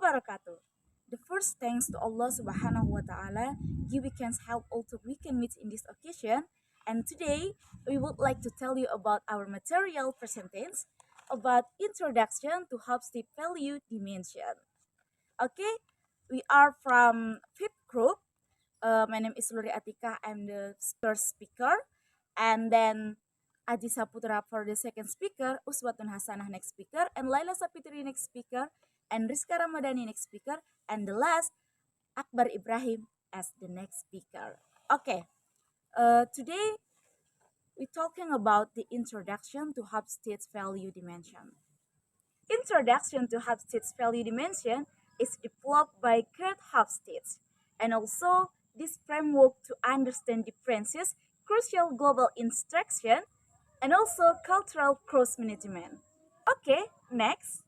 wabarakatuh. The first thanks to Allah Subhanahu wa Ta'ala, give weekends help all to we can meet in this occasion. And today we would like to tell you about our material percentage about introduction to Hubstep value dimension. Okay, we are from fifth group. My name is Luri Atika. I'm the first speaker, and then Aji Saputra for the second speaker, Uswatun Hasanah next speaker, and Laila Sapitri next speaker, and Rizka Ramadhani next speaker, and the last Akbar Ibrahim as the next speaker. Okay, today we're talking about the introduction to Hubstate's value dimension. Introduction to Hubstate's value dimension is developed by Kurt Hubstate, and also this framework to understand differences, crucial global instruction, and also cultural cross management. Okay, next.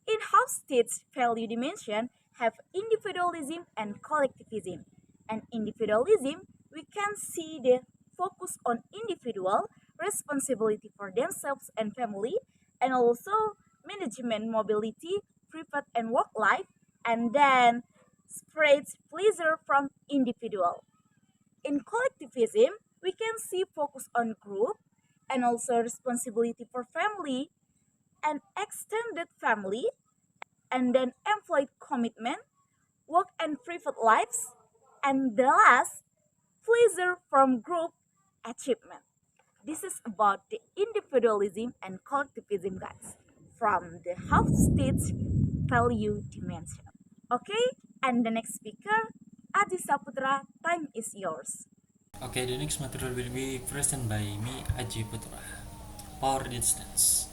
In Hofstede's value dimension have individualism and collectivism. And individualism, we can see the focus on individual responsibility for themselves and family, and also management mobility, private and work life, and then spreads pleasure from individual. In collectivism, we can see focus on group and also responsibility for family and extended family, and then employed commitment, work and private lives, and the last, pleasure from group achievement. This is about the individualism and collectivism, guys, from the half stage value dimension. Okay, and the next speaker, Adi Saputra, time is yours. Okay, the next material will be presented by me, Aji Putra. Power distance.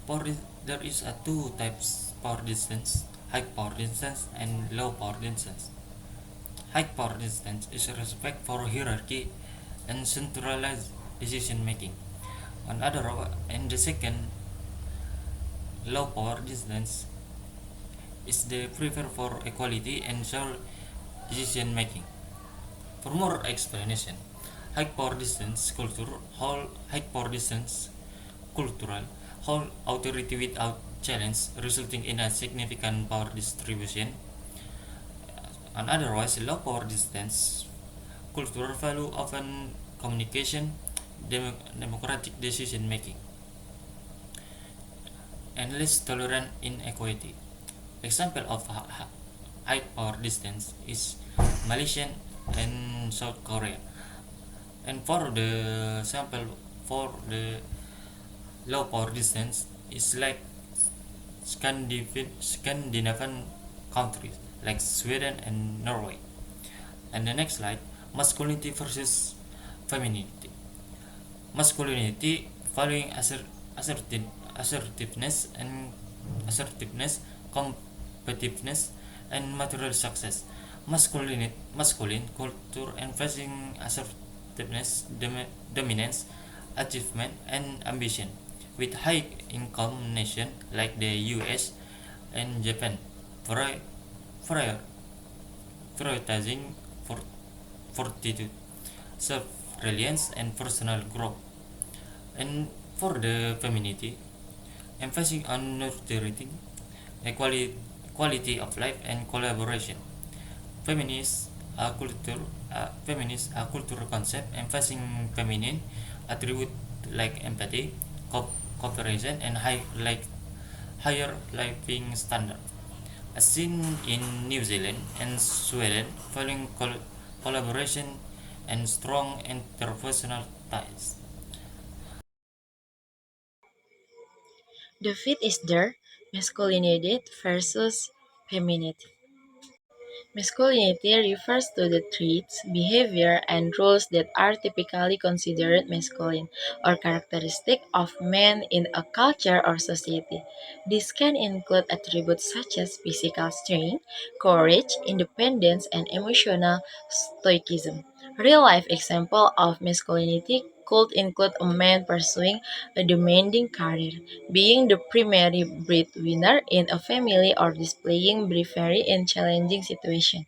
There is a two types power distance: high power distance and low power distance. High power distance is respect for hierarchy and centralized decision making. And the second, low power distance is the prefer for equality and shared decision making. For more explanation, high power distance culture hold high power distance cultural hold authority without challenge, resulting in a significant power distribution. And otherwise, low power distance cultural value often communication, democratic decision making, and less tolerant inequality. Example of high power distance is Malaysia and South Korea. And for the sample for the low power distance is like Scandinavian countries like Sweden and Norway. And the next slide, masculinity versus femininity. Masculinity following assertiveness and assertiveness, competitiveness, and material success. Masculine culture emphasizing assertiveness, dominance, achievement, and ambition, with high income nations like the US and Japan prior, prioritizing fortitude, self-reliance, and personal growth. And for the femininity, emphasis on nurturing, equality, quality of life, and collaboration. Feminist feminist cultural concept emphasizing feminine attribute like empathy, cooperation, and higher living standard. As seen in New Zealand and Sweden, following collaboration and strong interpersonal ties. The fifth is there, masculinity versus femininity. Masculinity refers to the traits, behavior, and roles that are typically considered masculine or characteristic of men in a culture or society. This can include attributes such as physical strength, courage, independence, and emotional stoicism. Real-life example of masculinity could include a man pursuing a demanding career, being the primary breadwinner in a family, or displaying bravery in challenging situations.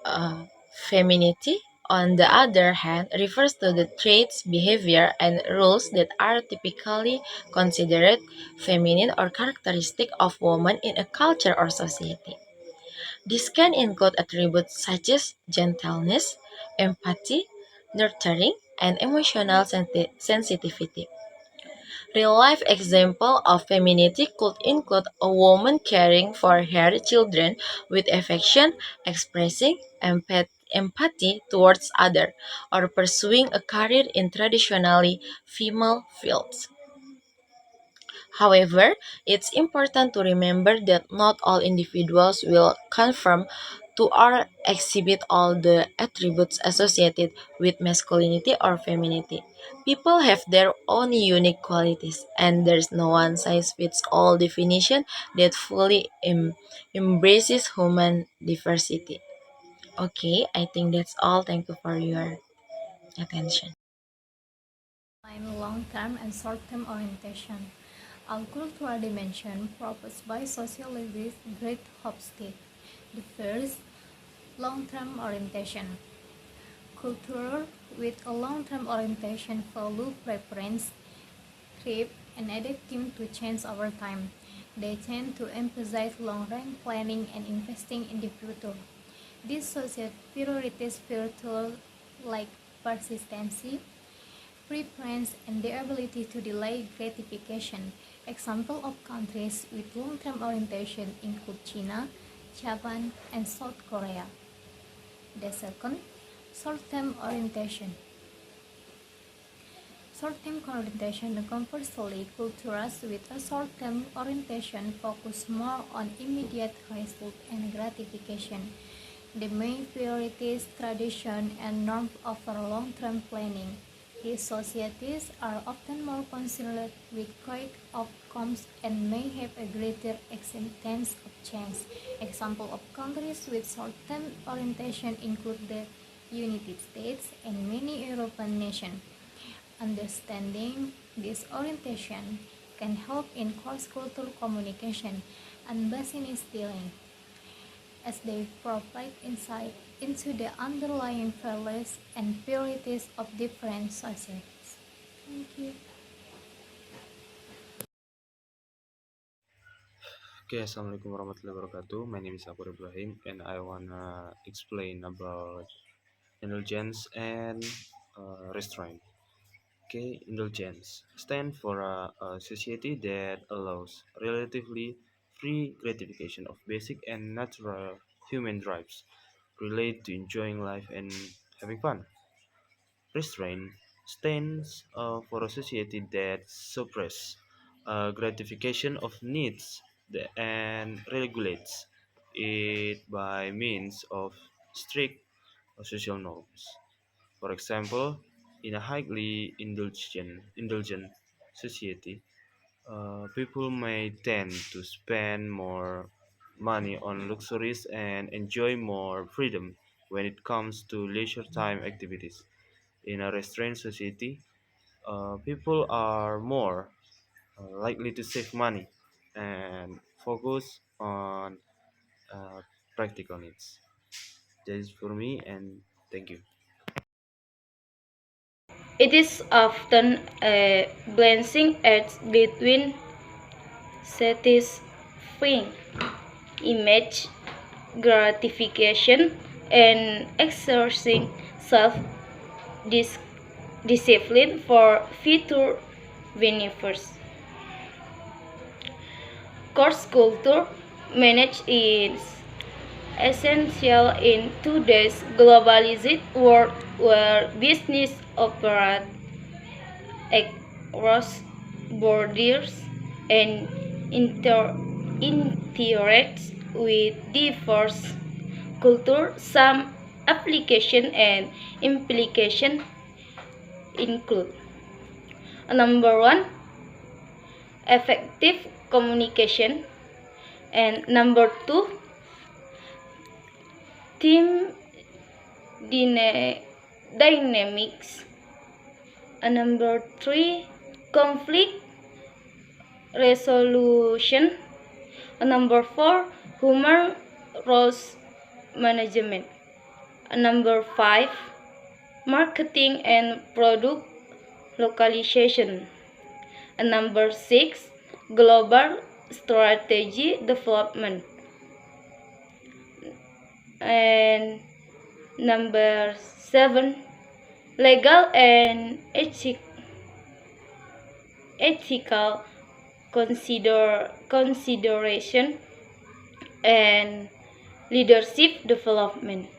Uh, Femininity, on the other hand, refers to the traits, behavior, and rules that are typically considered feminine or characteristic of women in a culture or society. This can include attributes such as gentleness, empathy, nurturing, and emotional sensitivity. Real-life example of femininity could include a woman caring for her children with affection, expressing empathy towards others, or pursuing a career in traditionally female fields. However, it's important to remember that not all individuals will conform to or exhibit all the attributes associated with masculinity or femininity. People have their own unique qualities, and there's no one size fits all definition that fully embraces human diversity. Okay, I think that's all. Thank you for your attention. Long-term and short-term orientation. A cultural dimension proposed by sociologist Greg Hofstede. The first, long-term orientation. Culture with a long-term orientation value preference, thrive, and adapting to change over time. They tend to emphasize long-range planning and investing in the future. These social priorities virtues like persistency, preference, and the ability to delay gratification. Examples of countries with long-term orientation include China, Japan, and South Korea. The second, short-term orientation. Short-term orientation conversely, cultures with a short-term orientation focus more on immediate result and gratification. They may prioritize tradition and norms over long-term planning. These societies are often more concerned with quick outcomes and may have a greater acceptance of change. Examples of countries with short-term orientation include the United States and many European nations. Understanding this orientation can help in cross-cultural communication and business dealing, as they provide insight into the underlying values and priorities of different societies. Thank you. Okay, assalamualaikum warahmatullahi wabarakatuh. My name is Akur Ibrahim, and I wanna explain about indulgence and restraint. Okay, indulgence stand for a society that allows relatively free gratification of basic and natural human drives related to enjoying life and having fun. Restraint stands for a society that suppresses gratification of needs and regulates it by means of strict social norms. For example, in a highly indulgent society, people may tend to spend more money on luxuries and enjoy more freedom when it comes to leisure time activities. In a restrained society, people are more likely to save money and focus on uh, practical needs. That is for me, and thank you. It is often a balancing act between satisfying image gratification and exercising self discipline for future benefits. Course culture managed is essential in today's globalized world where business operates across borders and interacts with diverse culture. Some application and implication include number one, effective communication, and number two, team dynamics, and number three, conflict resolution, and number four, human resource management, and number five, marketing and product localization. And number 6, global strategy development. And number 7, legal and ethical consideration and leadership development.